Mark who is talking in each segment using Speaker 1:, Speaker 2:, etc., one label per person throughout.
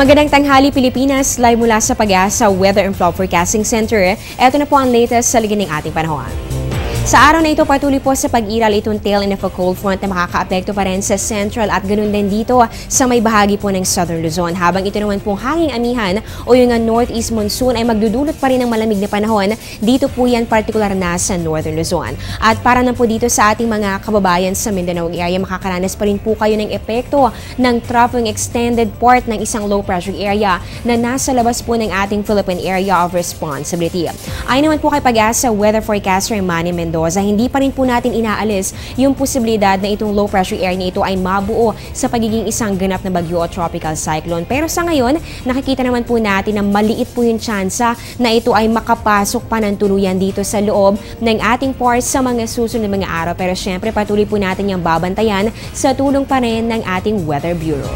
Speaker 1: Magandang tanghali Pilipinas, live mula sa Pag-asa Weather and Flood Forecasting Center. Ito na po ang latest sa ligid ng ating panahon. Sa araw na ito, patuloy po sa pag-iral itong tail end of a cold front na makakaapekto pa rin sa central at ganun din dito sa may bahagi po ng southern Luzon. Habang ito naman pong hanging amihan o yung northeast monsoon ay magdudulot pa rin ng malamig na panahon. Dito po yan partikular na sa northern Luzon. At para na po dito sa ating mga kababayan sa Mindanao area, makakaranas pa rin po kayo ng epekto ng troughing extended part ng isang low pressure area na nasa labas po ng ating Philippine Area of Responsibility. Ayon naman po kay Pag-asa Weather Forecaster Manny Mendoza, hindi pa rin po natin inaalis yung posibilidad na itong low pressure area na ito ay mabuo sa pagiging isang ganap na bagyo o tropical cyclone. Pero sa ngayon, nakikita naman po natin na maliit po yung tsansa na ito ay makapasok pa ng tuluyan dito sa loob ng ating port sa mga susunod na mga araw. Pero syempre, patuloy po natin yung babantayan sa tulong pa rin ng ating Weather Bureau.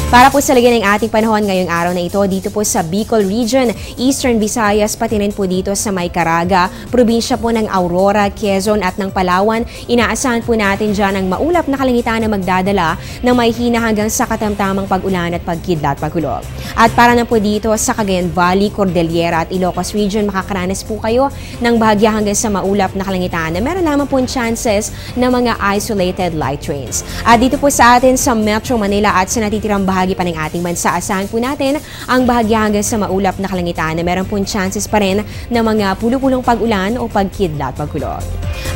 Speaker 1: Para po sa ligid ng ating panahon ngayong araw na ito, dito po sa Bicol Region, Eastern Visayas, pati rin po dito sa May Caraga, probinsya po ng Aurora, Quezon at ng Palawan, inaasahan po natin dyan ang maulap na kalangitan na magdadala ng may hina hanggang sa katamtamang pag-ulan at pagkidlat pagkulog. At para na po dito sa Cagayan Valley, Cordillera at Ilocos Region, makakaranas po kayo ng bahagya hanggang sa maulap na kalangitan na meron lamang po chances ng mga isolated light rains. At dito po sa atin sa Metro Manila at sa natitirang bahagi pa ng ating bansa, asahan po natin ang bahagya hanggang sa maulap na kalangitan na meron pong chances pa rin ng mga pulong-pulong pag-ulan o pagkidlat pagkulog.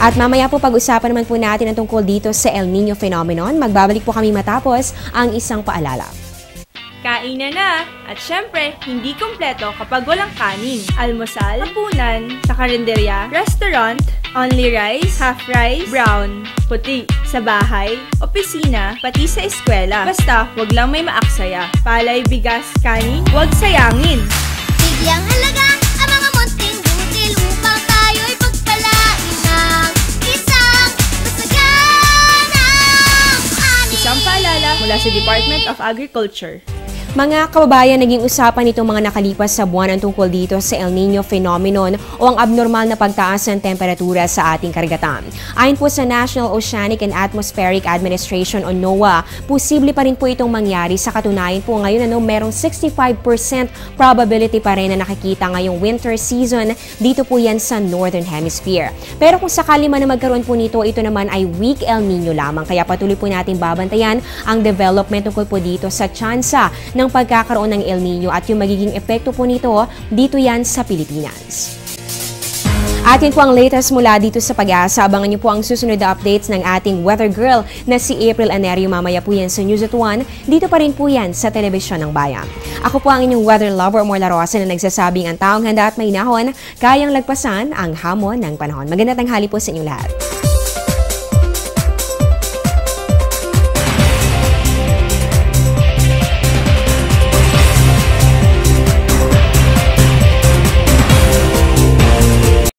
Speaker 1: At mamaya po pag-usapan naman po natin ang tungkol dito sa El Nino phenomenon. Magbabalik po kami matapos ang isang paalala.
Speaker 2: Kainan na! At syempre, hindi kumpleto kapag walang kanin. Almusal, hapunan, sa karinderya, restaurant, only rice, half rice, brown, puti. Sa bahay, opisina, pati sa eskwela. Basta, wag lang may maaksaya. Palay, bigas, kanin, wag sayangin.
Speaker 3: Bigyang halaga ang mga munting butil upang tayo'y pagpalain ng isang masaganang ani.
Speaker 2: Isang paalala mula sa Department of Agriculture.
Speaker 1: Mga kababayan, naging usapan itong mga nakalipas sa buwan ang tungkol dito sa El Nino phenomenon o ang abnormal na pagtaas ng temperatura sa ating karagatan. Ayon po sa National Oceanic and Atmospheric Administration o NOAA, posible pa rin po itong mangyari. Sa katunayan po ngayon, merong 65% probability pa rin na nakikita ngayong winter season dito po yan sa Northern Hemisphere. Pero kung sakali man na magkaroon po nito, ito naman ay weak El Nino lamang. Kaya patuloy po natin babantayan ang development tungkol po dito sa tsansa ng pagkakaroon ng El Nino at yung magiging epekto po nito dito yan sa Pilipinas. Atin po ang latest mula dito sa Pag-asa. Abangan niyo po ang susunod na updates ng ating weather girl na si April Anerio. Mamaya po yan sa News at 1. Dito pa rin po yan sa Telebisyon ng Bayan. Ako po ang inyong weather lover, Morla Rosa, na nagsasabing ang taong handa at may nahon, kayang lagpasan ang hamon ng panahon. Magandang tanghali po sa inyong lahat.